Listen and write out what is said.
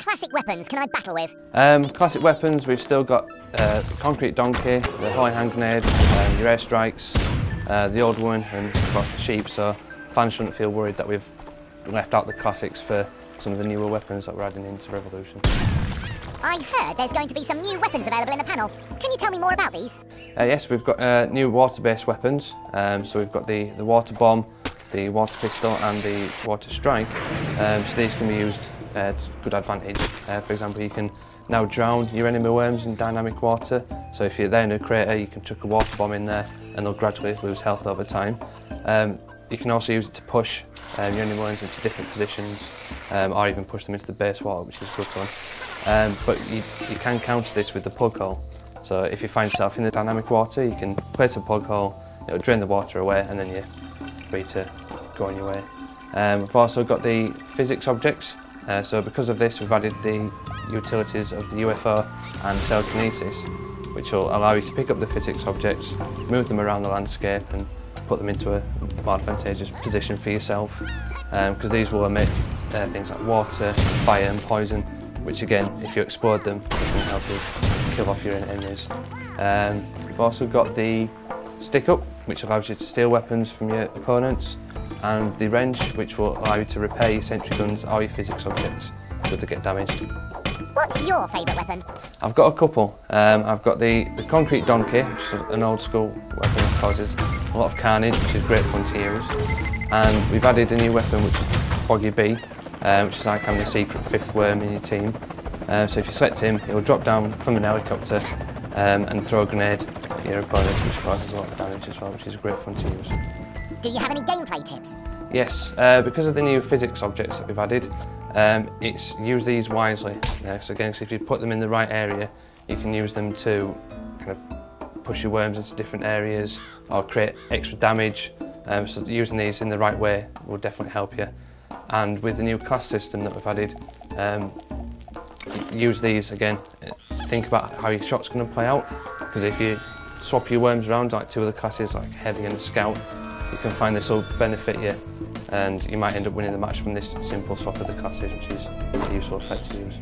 classic weapons can I battle with? Classic weapons, we've still got the concrete donkey, the holy hand grenade, your air strikes, the old one, and of course the sheep, so fans shouldn't feel worried that we've left out the classics for some of the newer weapons that we're adding into Revolution. I heard there's going to be some new weapons available in the panel. Can you tell me more about these? Yes, we've got new water-based weapons, so we've got the water bomb, the water pistol and the water strike, so these can be used to good advantage. For example, you can now drown your enemy worms in dynamic water, so if you're there in a crater you can chuck a water bomb in there and they'll gradually lose health over time. You can also use it to push your enemy worms into different positions, or even push them into the base water, which is good fun. But you can counter this with the plug hole. So if you find yourself in the dynamic water, you can place a plug hole, it'll drain the water away, and then you're free to go on your way. We've also got the physics objects. So because of this, we've added the utilities of the UFO and telekinesis, which will allow you to pick up the physics objects, move them around the landscape, and put them into a more advantageous position for yourself. Because these will emit things like water, fire, and poison, which again, if you explode them, they can help you kill off your enemies. We've also got the stick up, which allows you to steal weapons from your opponents, and the wrench, which will allow you to repair your sentry guns or your physics objects should they get damaged. What's your favourite weapon? I've got a couple. I've got the concrete donkey, which is an old school weapon that causes a lot of carnage, which is great fun to use. And we've added a new weapon, which is Boggy Bee, which is like having a secret fifth worm in your team. So if you select him, he'll drop down from an helicopter and throw a grenade at your opponent, which causes a lot of damage as well, which is great fun to use. Do you have any gameplay tips? Yes, because of the new physics objects that we've added, it's use these wisely. So again, if you put them in the right area, you can use them to kind of push your worms into different areas or create extra damage. So using these in the right way will definitely help you. And with the new class system that we've added, use these again. Think about how your shot's going to play out, because if you swap your worms around, like two of the classes, like Heavy and Scout, you can find this will benefit you, and you might end up winning the match from this simple swap of the classes, which is a useful effect to use.